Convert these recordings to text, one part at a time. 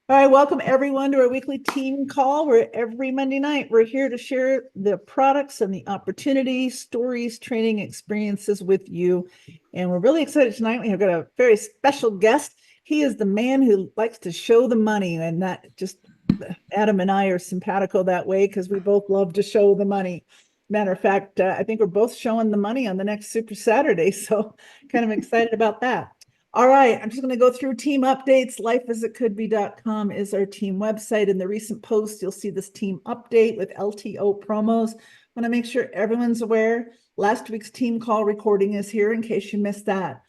All right, welcome everyone to our weekly team call. Where every Monday night we're here to share the products and the opportunities, stories, training experiences with you. And we're really excited tonight. We have got a very special guest. He is the man who likes to show the money, and that just Adam and I are simpatico that way because we both love to show the money. Matter of fact, I think we're both showing the money on the next Super Saturday, so kind of excited about that. All right, I'm just going to go through team updates. Lifeasitcouldbe.com is our team website. In the recent post, you'll see this team update with LTO promos. I want to make sure everyone's aware. Last week's team call recording is here in case you missed that.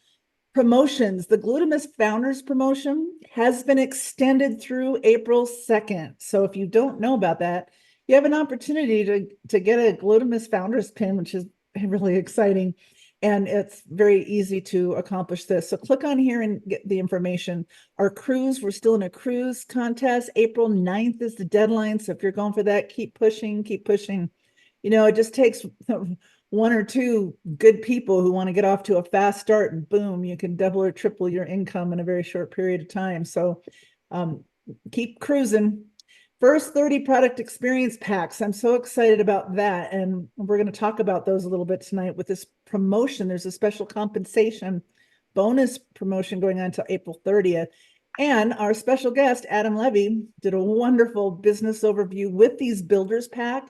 Promotions. The Glutamus Founders promotion has been extended through April 2nd. So if you don't know about that, you have an opportunity to get a Glutamus Founders pin, which is really exciting. And it's very easy to accomplish this. So click on here and get the information. Our cruise, we're still in a cruise contest. April 9th is the deadline. So if you're going for that, keep pushing, keep pushing. You know, it just takes one or two good people who want to get off to a fast start, and boom, you can double or triple your income in a very short period of time. So keep cruising. First 30 product experience packs. I'm so excited about that. And we're going to talk about those a little bit tonight with this promotion. There's a special compensation bonus promotion going on until April 30th. And our special guest, Adam Levy, did a wonderful business overview with these builders pack,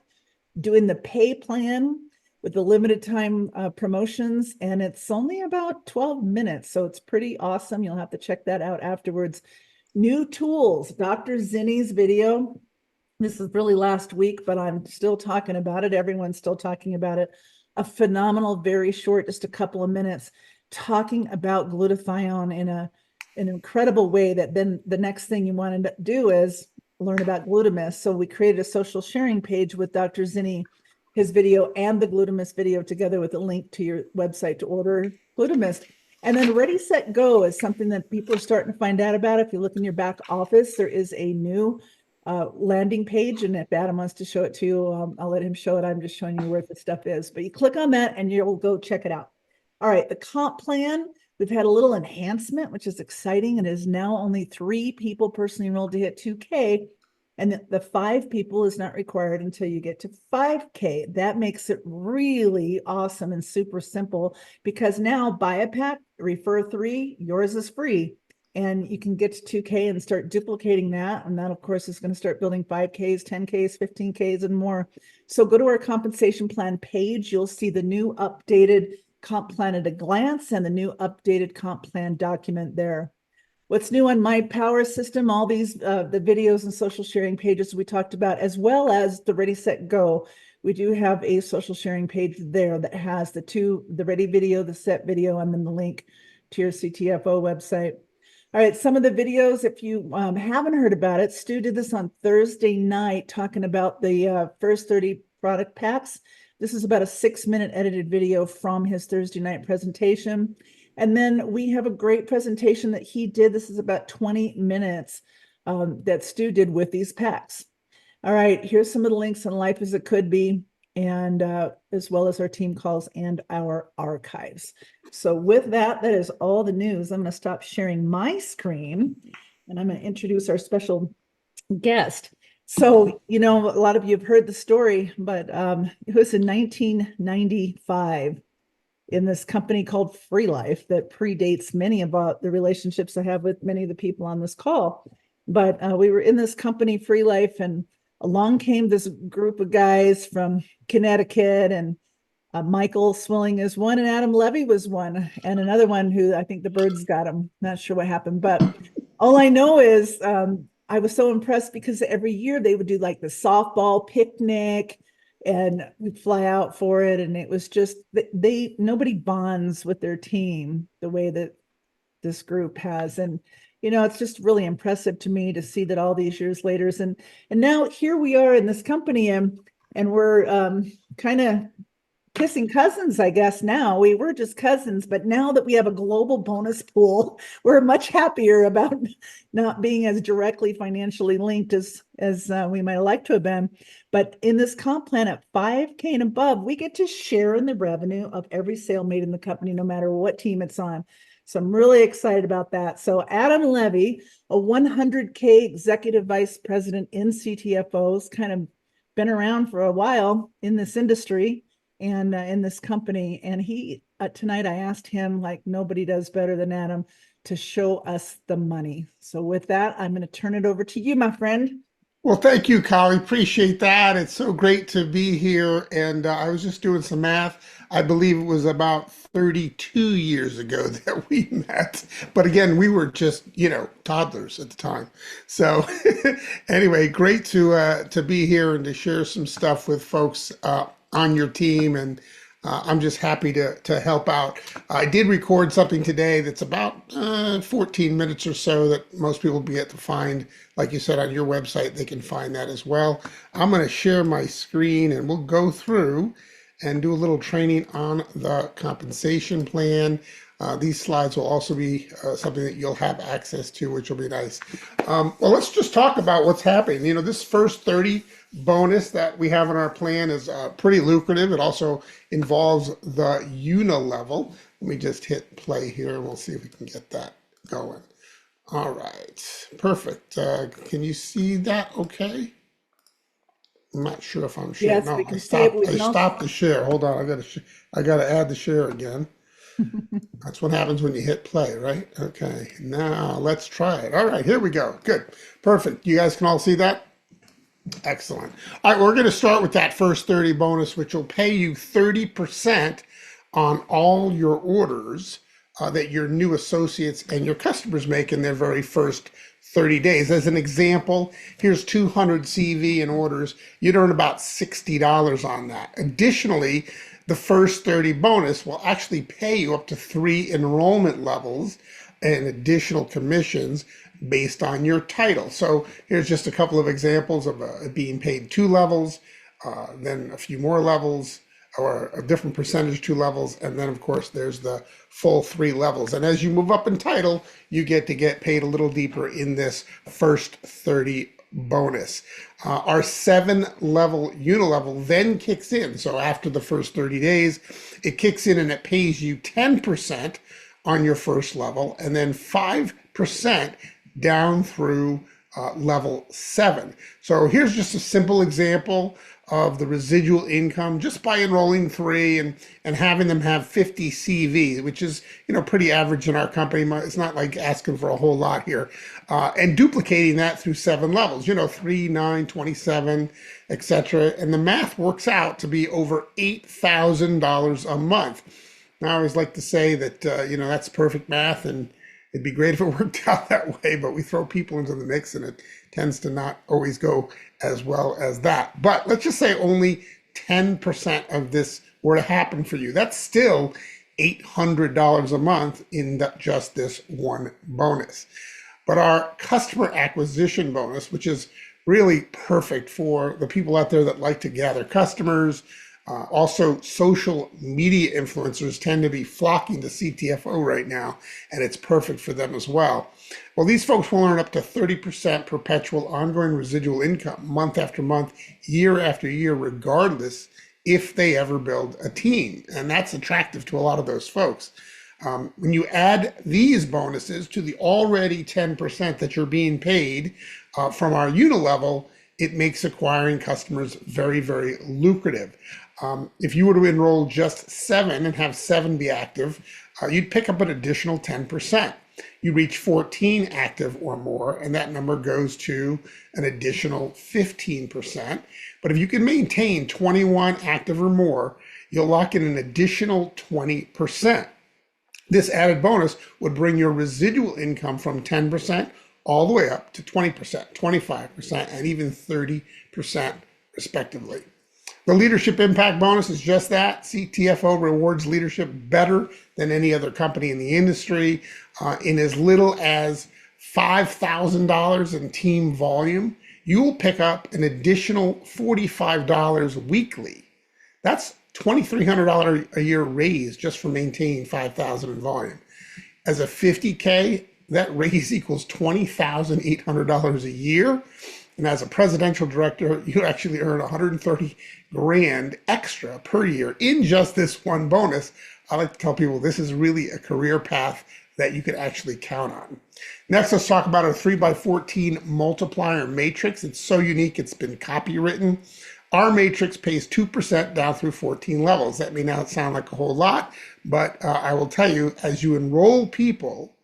doing the pay plan with the limited time promotions. And it's only about 12 minutes. So it's pretty awesome. You'll have to check that out afterwards. New tools, Dr. Zinni's video. This is really last week, but I'm still talking about it. Everyone's still talking about it. A phenomenal, very short, just a couple of minutes, talking about glutathione in an incredible way that then the next thing you want to do is learn about Glutamus. So we created a social sharing page with Dr. Zinni, his video and the Glutamus video together with a link to your website to order Glutamus. And then Ready, Set, Go is something that people are starting to find out about. If you look in your back office, there is a new landing page. And if Adam wants to show it to you, I'll let him show it. I'm just showing you where the stuff is. But you click on that and you'll go check it out. All right, the comp plan. We've had a little enhancement, which is exciting. It is now only 3 people personally enrolled to hit 2K. And the 5 people is not required until you get to 5K. That makes it really awesome and super simple because now buy a pack, refer 3, yours is free. And you can get to 2K and start duplicating that. And that, of course, is going to start building 5Ks, 10Ks, 15Ks, and more. So go to our compensation plan page. You'll see the new updated comp plan at a glance and the new updated comp plan document there. What's new on My Power System, all these, the videos and social sharing pages we talked about, as well as the Ready, Set, Go. We do have a social sharing page there that has the Ready video, the Set video, and then the link to your CTFO website. All right, some of the videos, if you haven't heard about it, Stu did this on Thursday night talking about the first 30 product packs. This is about a 6-minute edited video from his Thursday night presentation. And then we have a great presentation that he did. This is about 20 minutes that Stu did with these packs. All right, here's some of the links on Life as It Could Be, and as well as our team calls and our archives. So with that, that is all the news. I'm going to stop sharing my screen, and I'm going to introduce our special guest. So, you know, a lot of you have heard the story, but it was in 1995 in this company called Free Life that predates many of the relationships I have with many of the people on this call. But we were in this company, Free Life, and along came this group of guys from Connecticut, and Michael Swilling is one, and Adam Levy was one, and another one who I think the birds got him. Not sure what happened, but all I know is I was so impressed because every year they would do like the softball picnic, and we'd fly out for it. And it was just, nobody bonds with their team the way that this group has. And, you know, it's just really impressive to me to see that all these years later. And now here we are in this company, and we're kind of kissing cousins, I guess. Now we were just cousins, but now that we have a global bonus pool, we're much happier about not being as directly financially linked as we might like to have been. But in this comp plan at 5K and above, we get to share in the revenue of every sale made in the company, no matter what team it's on. So I'm really excited about that. So Adam Levy, a 100K executive vice president in CTFOs, kind of been around for a while in this industry and in this company. And he tonight I asked him, like nobody does better than Adam, to show us the money. So with that, I'm going to turn it over to you, my friend. Well, thank you, Collie. Appreciate that. It's so great to be here. And I was just doing some math. I believe it was about 32 years ago that we met. But again, we were just, toddlers at the time. So anyway, great to be here and to share some stuff with folks on your team. And I'm just happy to help out. I did record something today that's about 14 minutes or so that most people will be able to find. Like you said, on your website, they can find that as well. I'm going to share my screen and we'll go through and do a little training on the compensation plan. These slides will also be something that you'll have access to, which will be nice. Well, let's just talk about what's happening. This first 30 bonus that we have in our plan is pretty lucrative. It also involves the level. Let me just hit play here and we'll see if we can get that going. All right, perfect. Can you see that okay? I'm not sure if I'm sharing. Yes, No, we can see it. I stopped the share. Hold on, I gotta add the share again. That's what happens when you hit play, right? Okay, now let's try it. All right, here we go. Good, perfect. You guys can all see that? Excellent. All right, we're going to start with that first 30 bonus, which will pay you 30% on all your orders that your new associates and your customers make in their very first 30 days. As an example, here's 200 CV in orders. You'd earn about $60 on that. Additionally, the first 30 bonus will actually pay you up to 3 enrollment levels and additional commissions based on your title. So here's just a couple of examples of being paid 2 levels, then a few more levels, or a different percentage 2 levels, and then of course there's the full 3 levels. And as you move up in title, you get to get paid a little deeper in this first 30 bonus. Our 7-level unilevel then kicks in. So after the first 30 days, it kicks in and it pays you 10% on your first level, and then 5% down through level 7. So here's just a simple example of the residual income just by enrolling 3 and having them have 50 CV, which is pretty average in our company. It's not like asking for a whole lot here, and duplicating that through 7 levels. 3, 9, 27, etc. And the math works out to be over $8,000 a month. Now I always like to say that that's perfect math, and it'd be great if it worked out that way, but we throw people into the mix and it tends to not always go as well as that. But let's just say only 10% of this were to happen for you. That's still $800 a month in just this one bonus. But our customer acquisition bonus, which is really perfect for the people out there that like to gather customers, also, social media influencers tend to be flocking to CTFO right now, and it's perfect for them as well. Well, these folks will earn up to 30% perpetual ongoing residual income month after month, year after year, regardless if they ever build a team. And that's attractive to a lot of those folks. When you add these bonuses to the already 10% that you're being paid from our unilevel, it makes acquiring customers very, very lucrative. If you were to enroll just 7 and have 7 be active, you'd pick up an additional 10%. You reach 14 active or more, and that number goes to an additional 15%. But if you can maintain 21 active or more, you'll lock in an additional 20%. This added bonus would bring your residual income from 10% all the way up to 20%, 25%, and even 30% respectively. The leadership impact bonus is just that. CTFO rewards leadership better than any other company in the industry. In as little as $5,000 in team volume, you will pick up an additional $45 weekly. That's $2,300 a year raise just for maintaining 5,000 in volume. As a 50K, that raise equals $20,800 a year. And as a presidential director, you actually earn 130 grand extra per year in just this one bonus. I like to tell people this is really a career path that you could actually count on. Next, let's talk about our 3x14 multiplier matrix. It's so unique, it's been copywritten. Our matrix pays 2% down through 14 levels. That may not sound like a whole lot, but I will tell you, as you enroll people,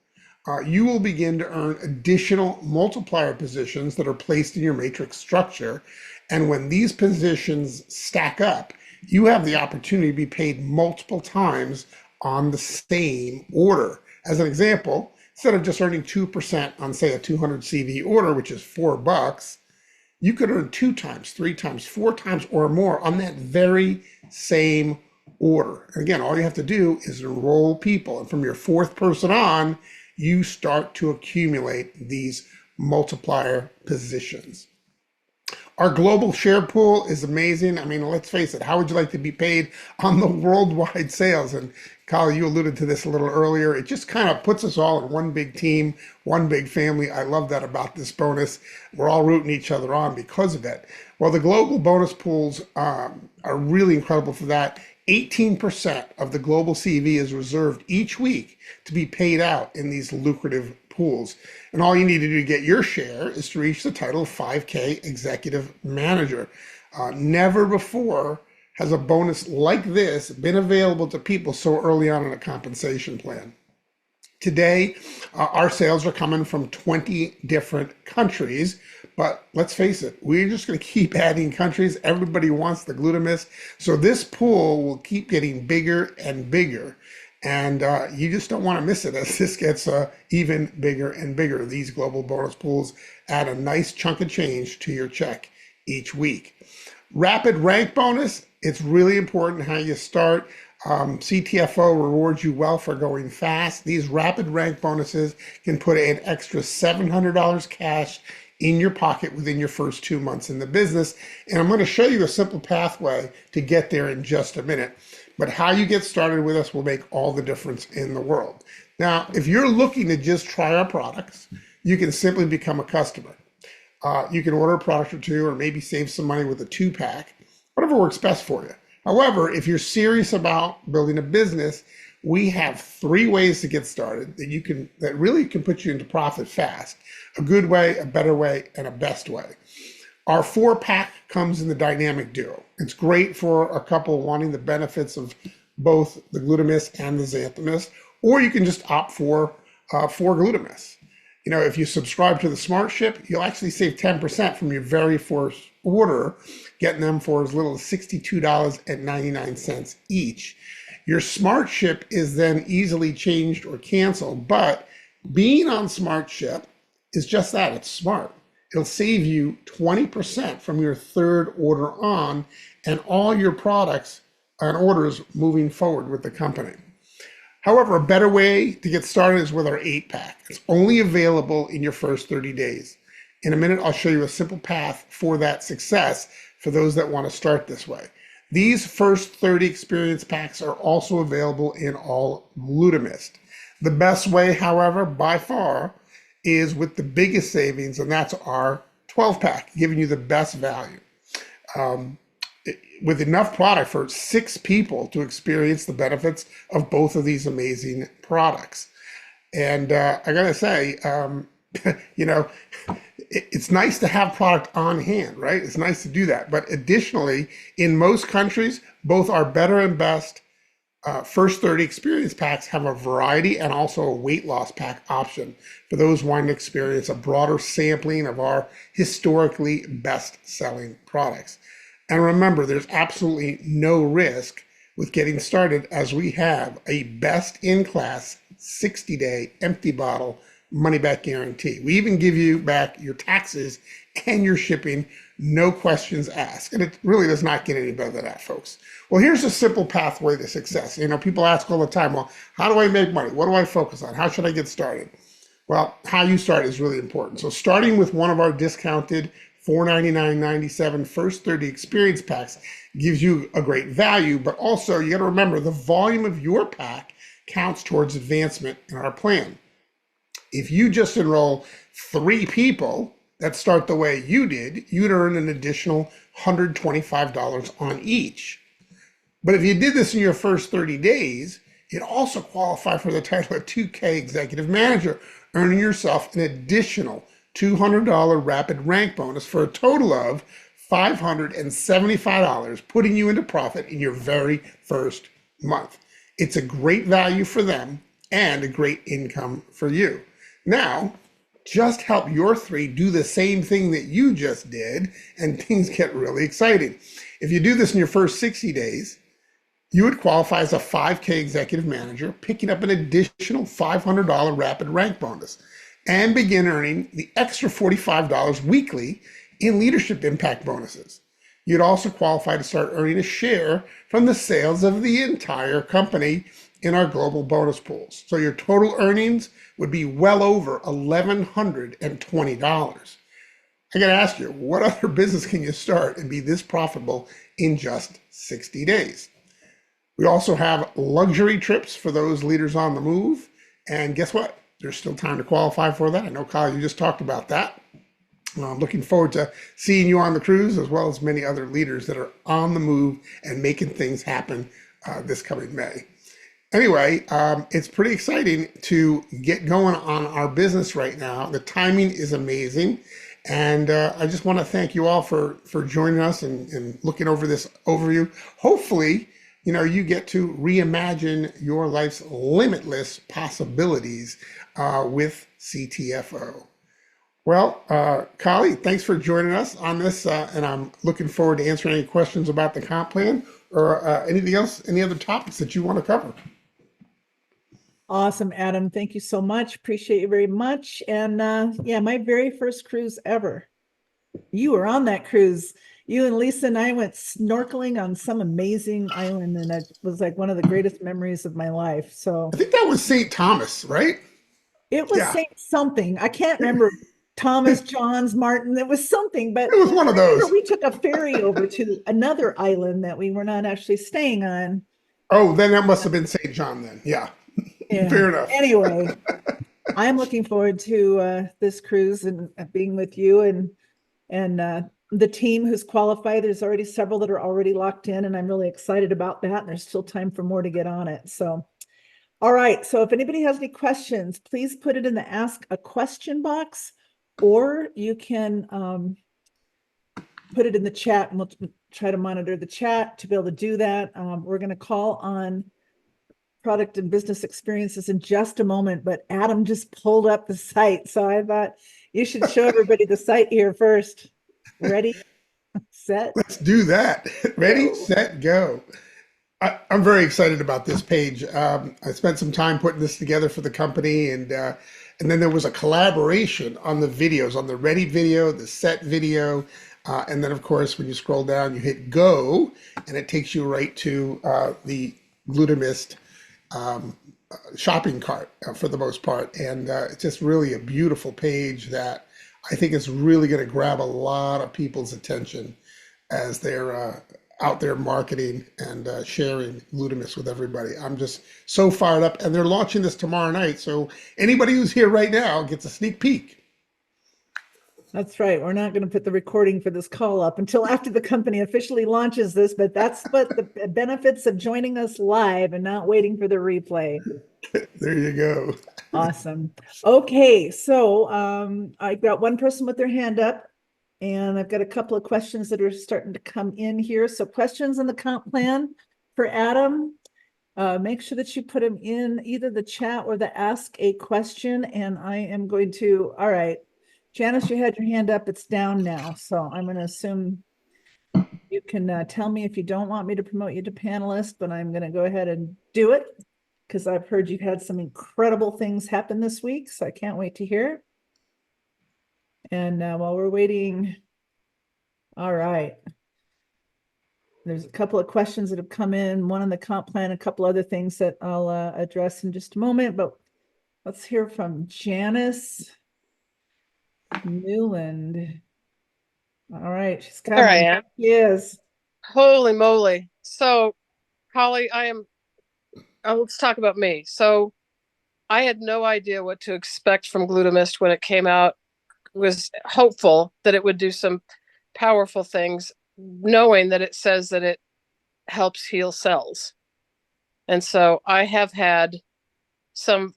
you will begin to earn additional multiplier positions that are placed in your matrix structure. And when these positions stack up, you have the opportunity to be paid multiple times on the same order. As an example, instead of just earning 2% on, say, a 200 CV order, which is $4, you could earn 2 times, 3 times, 4 times or more on that very same order. And again, all you have to do is enroll people. And from your 4th person on, you start to accumulate these multiplier positions. Our global share pool is amazing. I mean, let's face it, how would you like to be paid on the worldwide sales? And Kyle, you alluded to this a little earlier. It just kind of puts us all in one big team, one big family. I love that about this bonus. We're all rooting each other on because of it. Well, the global bonus pools are really incredible for that. 18% of the global CV is reserved each week to be paid out in these lucrative pools. And all you need to do to get your share is to reach the title of 5K Executive Manager. Never before has a bonus like this been available to people so early on in a compensation plan. Today, our sales are coming from 20 different countries, but let's face it, we're just going to keep adding countries. Everybody wants the glutamist, so this pool will keep getting bigger and bigger, and you just don't want to miss it as this gets even bigger and bigger. These global bonus pools add a nice chunk of change to your check each week. Rapid rank bonus, it's really important how you start. CTFO rewards you well for going fast. These rapid rank bonuses can put an extra $700 cash in your pocket within your first 2 months in the business. And I'm going to show you a simple pathway to get there in just a minute. But how you get started with us will make all the difference in the world. Now, if you're looking to just try our products, you can simply become a customer. You can order a product or two, or maybe save some money with a 2-pack, whatever works best for you. However, if you're serious about building a business, we have 3 ways to get started that really can put you into profit fast. A good way, a better way, and a best way. Our 4-pack comes in the dynamic duo. It's great for a couple wanting the benefits of both the glutamist and the xanthamist, or you can just opt for 4 glutamist. You know, if you subscribe to the Smart Ship, you'll actually save 10% from your very first order, getting them for as little as $62.99 each. Your Smart Ship is then easily changed or canceled, but being on Smart Ship is just that, it's smart. It'll save you 20% from your 3rd order on, and all your products and orders moving forward with the company. However, a better way to get started is with our 8-pack. It's only available in your first 30 days. In a minute, I'll show you a simple path for that success for those that want to start this way. These first 30 experience packs are also available in all glutamist. The best way, however, by far, is with the biggest savings, and that's our 12-pack, giving you the best value. With enough product for 6 people to experience the benefits of both of these amazing products. And I gotta say, you know, it's nice to have product on hand, right? It's nice to do that. But additionally, in most countries, both our better and best first 30 experience packs have a variety and also a weight loss pack option for those wanting to experience a broader sampling of our historically best-selling products. And remember, there's absolutely no risk with getting started, as we have a best-in-class 60-day empty bottle money-back guarantee. We even give you back your taxes and your shipping, no questions asked. And it really does not get any better than that, folks. Well, here's a simple pathway to success. You know, people ask all the time, well, how do I make money? What do I focus on? How should I get started? Well, how you start is really important. So starting with one of our discounted $499.97 first 30 experience packs gives you a great value, but also you got to remember the volume of your pack counts towards advancement in our plan. If you just enroll 3 people that start the way you did, you'd earn an additional $125 on each. But if you did this in your first 30 days, You'd also qualify for the title of 2K Executive Manager, earning yourself an additional $200 rapid rank bonus for a total of $575, putting you into profit in your very first month. It's a great value for them and a great income for you. Now, just help your three do the same thing that you just did, and things get really exciting. If you do this in your first 60 days, you would qualify as a 5K executive manager, picking up an additional $500 rapid rank bonus, and begin earning the extra $45 weekly in leadership impact bonuses. You'd also qualify to start earning a share from the sales of the entire company in our global bonus pools. So your total earnings would be well over $1,120. I got to ask you, what other business can you start and be this profitable in just 60 days? We also have luxury trips for those leaders on the move. And guess what? There's still time to qualify for that. I know, Kyle, you just talked about that. I'm looking forward to seeing you on the cruise, as well as many other leaders that are on the move and making things happen this coming May. Anyway, it's pretty exciting to get going on our business right now. The timing is amazing. And I just want to thank you all for joining us and looking over this overview. Hopefully, you get to reimagine your life's limitless possibilities with CTFO. Well, Kali, thanks for joining us on this, and I'm looking forward to answering any questions about the comp plan or anything else, any other topics that you want to cover. Awesome, Adam. Thank you so much. Appreciate you very much. And yeah, my very first cruise ever. You were on that cruise. You and Lisa and I went snorkeling on some amazing island, and it was like one of the greatest memories of my life. So I think that was St. Thomas, right? it was Yeah, Saint something. I can't remember Thomas, Johns, Martin. It was something, but it was one I of remember those. we took a ferry over to another island that we were not actually staying on. Oh, then that must have been St. John then. Yeah, Yeah. fair enough. Anyway, I'm looking forward to this cruise and being with you and the team who's qualified. There's already several that are already locked in, and I'm really excited about that. And there's still time for more to get on it. So, all right. So if anybody has any questions, please put it in the ask a question box, or you can put it in the chat, and we'll try to monitor the chat to be able to do that. We're going to call on product and business experiences in just a moment, but Adam just pulled up the site. So I thought you should show everybody the site here first. Ready, set, Let's do that. Ready, go. set, go. I'm very excited about this page. I spent some time putting this together for the company, and then there was a collaboration on the videos, on the ready video, the set video, and then of course when you scroll down, you hit go, and it takes you right to the Glutamist shopping cart for the most part, and it's just really a beautiful page that I think is really going to grab a lot of people's attention as they're out there marketing and sharing Glutamist with everybody. I'm just so fired up, and they're launching this tomorrow night, so anybody who's here right now gets a sneak peek. That's right. We're not going to put the recording for this call up until after the company officially launches this, but that's what the benefits of joining us live and not waiting for the replay. There you go. Awesome. Okay, so I've got one person with their hand up, and I've got a couple of questions that are starting to come in here. So questions in the comp plan for Adam. Make sure that you put them in either the chat or the ask a question, and I am going to, all right. Janice, you had your hand up. It's down now. So I'm going to assume you can tell me if you don't want me to promote you to panelist, but I'm going to go ahead and do it because I've heard you've had some incredible things happen this week. So I can't wait to hear. And while we're waiting, all right. There's a couple of questions that have come in, one on the comp plan, a couple other things that I'll address in just a moment, but let's hear from Janice Newland. All right, she's coming. There I am. Yes. Holy moly. So, Holly, let's talk about me. So, I had no idea what to expect from Glutamist when it came out. Was hopeful that it would do some powerful things, knowing that it says that it helps heal cells. And so I have had some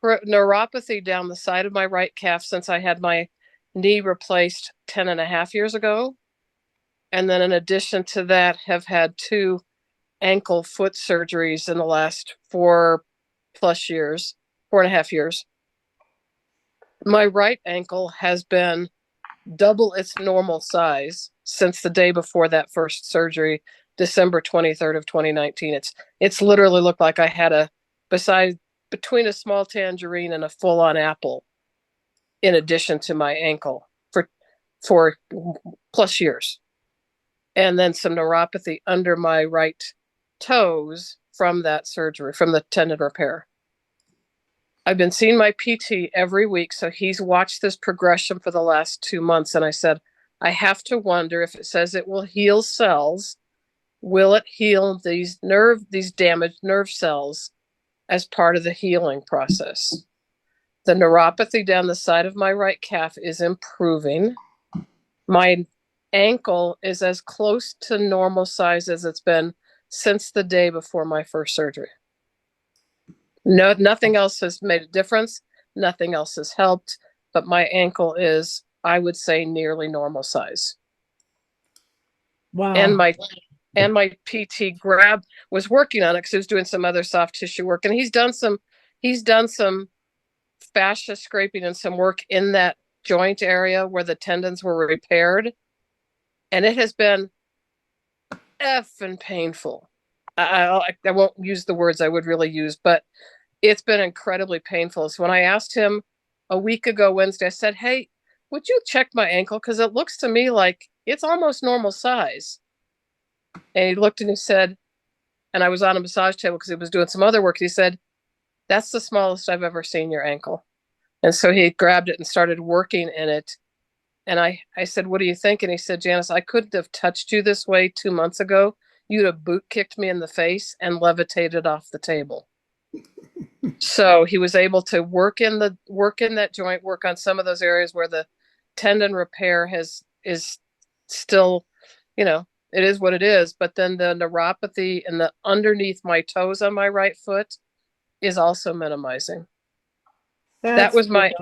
neuropathy down the side of my right calf since I had my knee replaced 10 and a half years ago. And then in addition to that, have had 2 foot surgeries in the last 4+years, 4.5 years. My right ankle has been double its normal size since the day before that first surgery, December 23rd of 2019. It's literally looked like I had between a small tangerine and a full-on apple in addition to my ankle for 4+ years. And then some neuropathy under my right toes from that surgery, from the tendon repair. I've been seeing my PT every week, so he's watched this progression for the last 2 months. And I said, I have to wonder if it says it will heal cells, will it heal these damaged nerve cells as part of the healing process? The neuropathy down the side of my right calf is improving. My ankle is as close to normal size as it's been since the day before my first surgery. No, nothing else has made a difference. Nothing else has helped, but my ankle is, I would say, nearly normal size. Wow. And my PT was working on it because he was doing some other soft tissue work, and he's done some fascia scraping and some work in that joint area where the tendons were repaired, and it has been effing painful. I won't use the words I would really use, but it's been incredibly painful. So when I asked him a week ago Wednesday, I said, hey, would you check my ankle? Because it looks to me like it's almost normal size. And he looked and he said, and I was on a massage table because he was doing some other work. He said, that's the smallest I've ever seen your ankle. And so he grabbed it and started working in it. And I said, what do you think? And he said, Janice, I couldn't have touched you this way 2 months ago. You'd have boot kicked me in the face and levitated off the table. So he was able to work in that joint, work on some of those areas where the tendon repair is still, it is what it is. But then the neuropathy and the underneath my toes on my right foot is also minimizing. That was my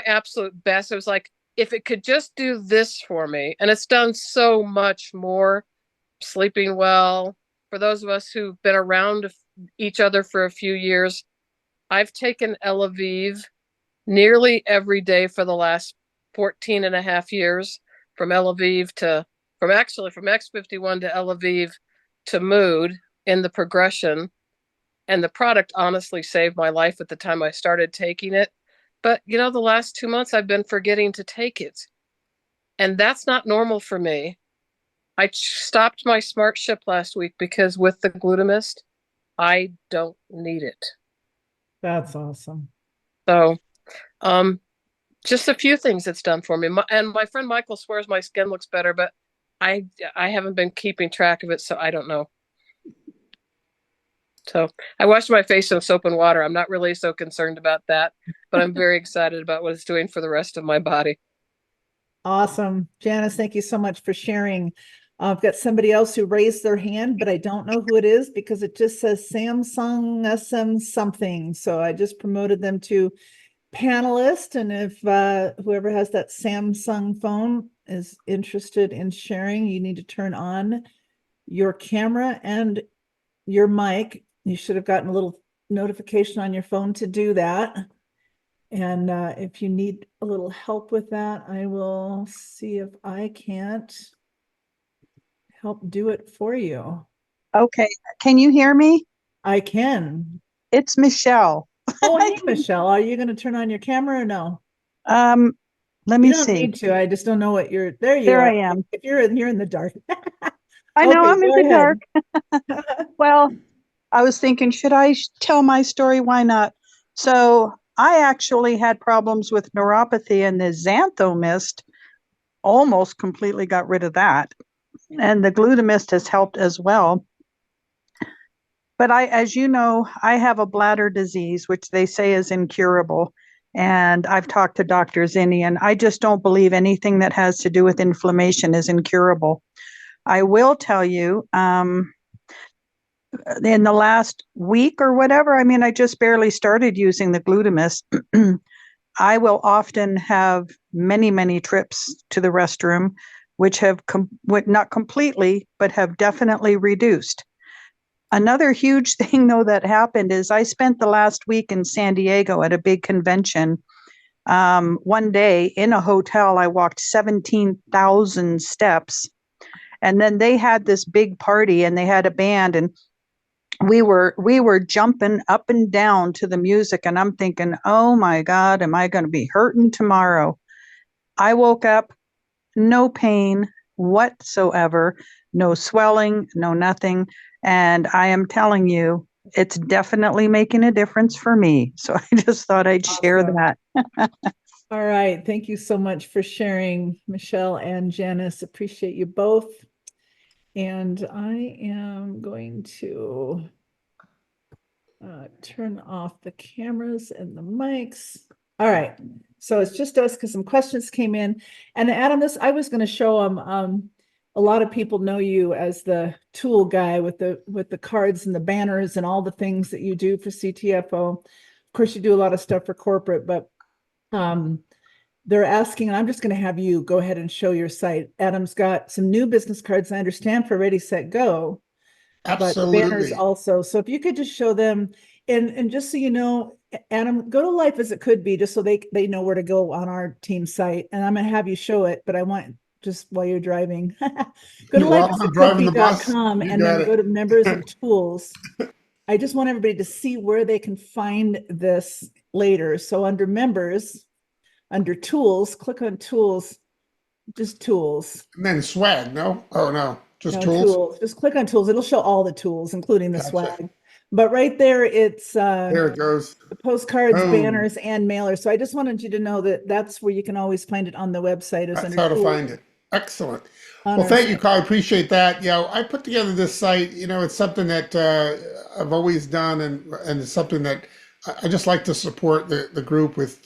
absolute best. It was like, if it could just do this for me, and it's done so much more. Sleeping well. For those of us who've been around each other for a few years, I've taken Levy nearly every day for the last 14 and a half years, from Levy from X51 to Levy to Mood in the progression. And the product honestly saved my life at the time I started taking it. But, the last 2 months I've been forgetting to take it. And that's not normal for me. I stopped my Smart Ship last week because with the Glutamist, I don't need it. That's awesome. So, just a few things it's done for me. And my friend Michael swears my skin looks better, but I haven't been keeping track of it, so I don't know. So I washed my face in soap and water. I'm not really so concerned about that, but I'm very excited about what it's doing for the rest of my body. Awesome. Janice, thank you so much for sharing. I've got somebody else who raised their hand, but I don't know who it is because it just says Samsung SM something. So I just promoted them to panelist. And if whoever has that Samsung phone is interested in sharing, you need to turn on your camera and your mic. You should have gotten a little notification on your phone to do that. And if you need a little help with that, I will see if I can't help do it for you. Okay. Can you hear me? I can. It's Michelle. Oh, hey, Michelle. Are you going to turn on your camera or no? Let me You don't see. need to. I just don't know what you're. There you There are. I am. If you're in the dark. I know Okay, I'm in go the ahead. dark. Well, I was thinking, should I tell my story? Why not? So I actually had problems with neuropathy, and the Xanthomist almost completely got rid of that. And the Glutamist has helped as well. But as you know, I have a bladder disease, which they say is incurable. And I've talked to Dr. Zinni, and I just don't believe anything that has to do with inflammation is incurable. I will tell you, in the last week or whatever, I mean, I just barely started using the glutamist. I will often have many, many trips to the restroom, which have not completely, but have definitely reduced. Another huge thing, though, that happened is I spent the last week in San Diego at a big convention. One day in a hotel, I walked 17,000 steps. And then they had this big party and they had a band, and we were jumping up and down to the music, and I'm thinking, oh my God, am I going to be hurting tomorrow? I woke up, no pain whatsoever, no swelling, no nothing. And I am telling you, it's definitely making a difference for me. So I just thought I'd share Awesome. that. All right. Thank you so much for sharing, Michelle and Janice. Appreciate you both. And I am going to turn off the cameras and the mics. All right. So it's just us because some questions came in. And Adam, I was going to show them. A lot of people know you as the tool guy with the cards and the banners and all the things that you do for CTFO. Of course, you do a lot of stuff for corporate, but they're asking, and I'm just going to have you go ahead and show your site. Adam's got some new business cards, I understand, for Ready, Set, Go, but banners Absolutely. also. So if you could just show them, and just so you know, Adam, go to Life as It Could Be, just so they know where to go on our team site. And I'm going to have you show it, but I want just while you're driving, go to While I'm driving the bus, lifeasitcouldbe.com you and got then go it. to members and tools. I just want everybody to see where they can find this later. So under members, under tools, click on tools, just tools. And then swag, no? Oh, no, just No, tools? tools. Just click on tools. It'll show all the tools, including the Gotcha. swag. But right there, it's There it goes. the postcards, Boom. banners, and mailers. So I just wanted you to know that that's where you can always find it on the website. Is That's under how to tools find it. Excellent. on Well, our thank you, site. Carl. I appreciate that. I put together this site. It's something that I've always done, and it's something that I just like to support the group with,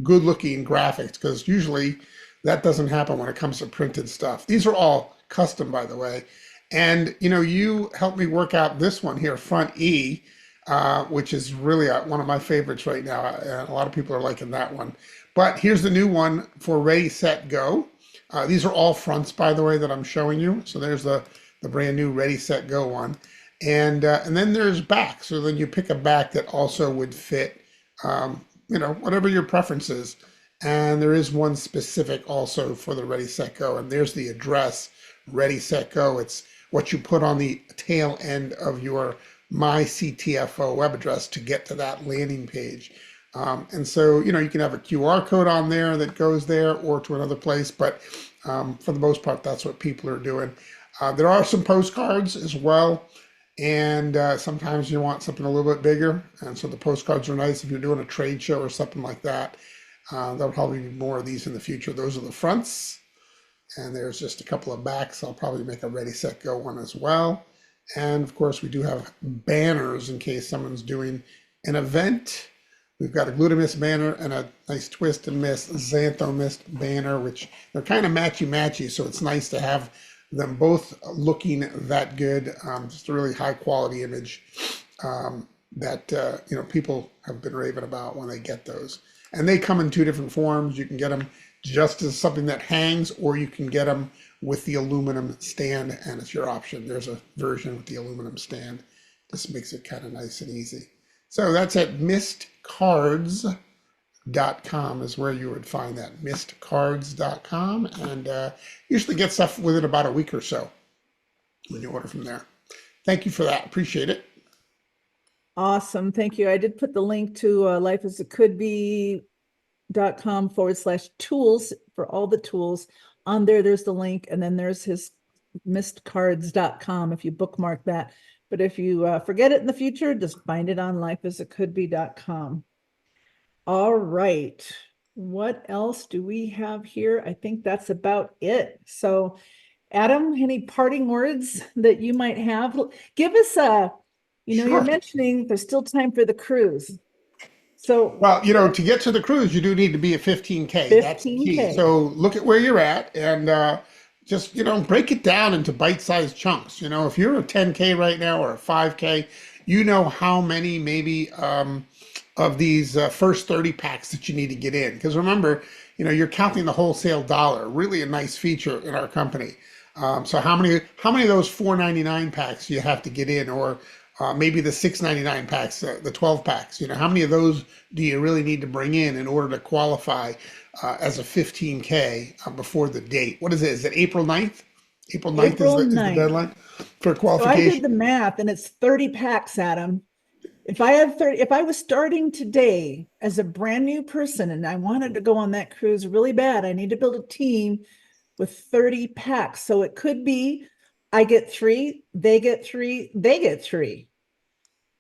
good looking graphics, because usually that doesn't happen when it comes to printed stuff. These are all custom, by the way. And, you helped me work out this one here, Front E, which is really one of my favorites right now. A lot of people are liking that one. But here's the new one for Ready, Set, Go. These are all fronts, by the way, that I'm showing you. So there's the brand new Ready, Set, Go one. And then there's back. So then you pick a back that also would fit, whatever your preference is. And there is one specific also for the Ready, Set, Go. And there's the address, Ready, Set, Go. It's what you put on the tail end of your My CTFO web address to get to that landing page. And so, you can have a QR code on there that goes there or to another place, but for the most part, that's what people are doing. There are some postcards as well, and sometimes you want something a little bit bigger, and so the postcards are nice if you're doing a trade show or something like that. There'll probably be more of these in the future. Those are the fronts, and there's just a couple of backs. I'll probably make a Ready, Set, Go one as well. And of course, we do have banners in case someone's doing an event. We've got a Glutamist banner and a nice Twist and Mist Xantho Mist banner, which they're kind of matchy-matchy, so it's nice to have them both looking that good. Just a really high-quality image that people have been raving about when they get those. And they come in two different forms. You can get them just as something that hangs, or you can get them with the aluminum stand, and it's your option. There's a version with the aluminum stand. This makes it kind of nice and easy. So that's at mistcards.com is where you would find that, mistcards.com, and usually get stuff within about a week or so when you order from there. Thank you for that. Appreciate it. Awesome. Thank you. I did put the link to lifeasitcouldbe.com/tools for all the tools on there. There's the link, and then there's his mistcards.com if you bookmark that. But if you forget it in the future, just find it on lifeasitcouldbe.com. All right. What else do we have here? I think that's about it. So, Adam, any parting words that you might have? Give us you're Sure. mentioning there's still time for the cruise. So, Well, to get to the cruise, you do need to be at 15K. That's the key. 15K. So look at where you're at and just, break it down into bite-sized chunks. If you're a 10K right now or a 5K, you know how many maybe of these first 30 packs that you need to get in. Because remember, you're counting the wholesale dollar, really a nice feature in our company. So how many of those 4.99 packs do you have to get in, or maybe the 6.99 packs, the 12 packs? How many of those do you really need to bring in order to qualify as a 15K before the date? What is it? Is it April 9th? April 9th is April the 9th. deadline for So I did qualification. the math and it's 30 packs, Adam. If I had 30, if I was starting today as a brand new person and I wanted to go on that cruise really bad, I need to build a team with 30 packs. So it could be I get 3, they get 3, they get 3.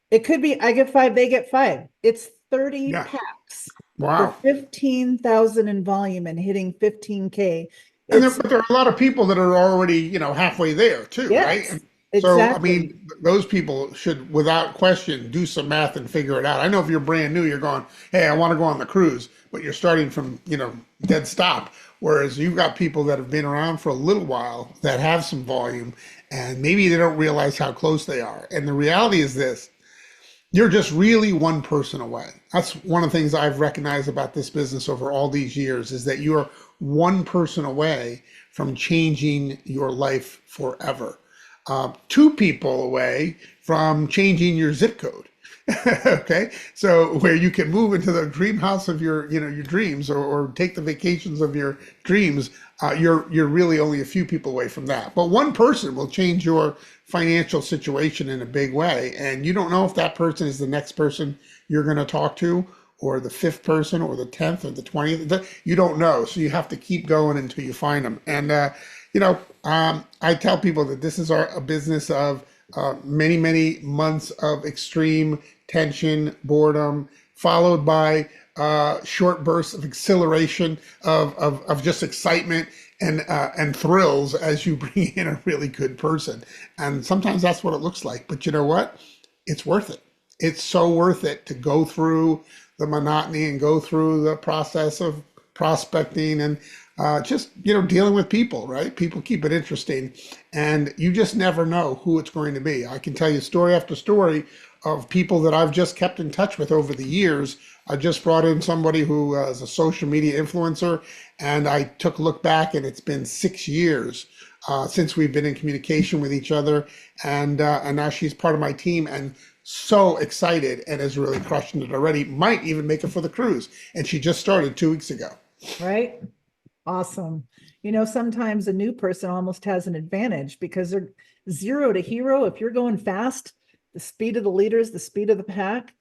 It could be I get 5, they get 5. It's 30 Yeah. packs for Wow. 15,000 in volume and hitting 15K. But It's there are a lot of people that are already, halfway there too, right? yes, And so, I exactly. mean, those people should, without question, do some math and figure it out. I know if you're brand new, you're going, hey, I want to go on the cruise, but you're starting from, dead stop. Whereas you've got people that have been around for a little while that have some volume, and maybe they don't realize how close they are. And the reality is this: you're just really one person away. That's one of the things I've recognized about this business over all these years, is that you're one person away from changing your life forever. Two people away from changing your zip code. Okay, so where you can move into the dream house of your dreams, or take the vacations of your dreams. You're really only a few people away from that, but one person will change your financial situation in a big way, and you don't know if that person is the next person you're going to talk to, or the fifth person, or the 10th, or the 20th. You don't know, so you have to keep going until you find them. And I tell people that this is a business of many, many months of extreme tension, boredom, followed by short bursts of exhilaration, of just excitement and thrills as you bring in a really good person. And sometimes that's what it looks like. But you know what? It's worth it. It's so worth it to go through the monotony and go through the process of prospecting, and just dealing with people, right? People keep it interesting, and you just never know who it's going to be. I can tell you story after story of people that I've just kept in touch with over the years. I just brought in somebody who is a social media influencer, and I took a look back, and it's been 6 years since we've been in communication with each other, and now she's part of my team, and so excited, and is really crushing it already. Might even make it for the cruise, and she just started 2 weeks ago. Right? Awesome. Sometimes a new person almost has an advantage because they're 0 to hero. If you're going fast, the speed of the leaders, the speed of the pack,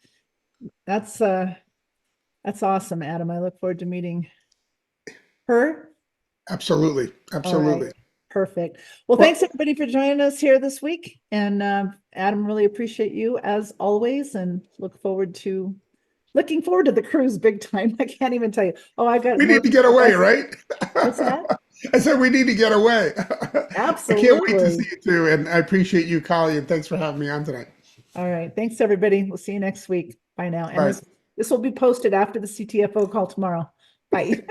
that's awesome, Adam. I look forward to meeting her. Absolutely, All right. absolutely. Perfect. Well, Well, thanks everybody for joining us here this week. And Adam, really appreciate you as always, and looking forward to the cruise big time. I can't even tell you. Oh, I got we more. need to get away, right? What's that? I said we need to get away. I can't wait to see Absolutely. you too, and I appreciate you, Collie, and thanks for having me on tonight. All right. Thanks, everybody. We'll see you next week. Bye now. And Bye. this will be posted after the CTFO call tomorrow. Bye.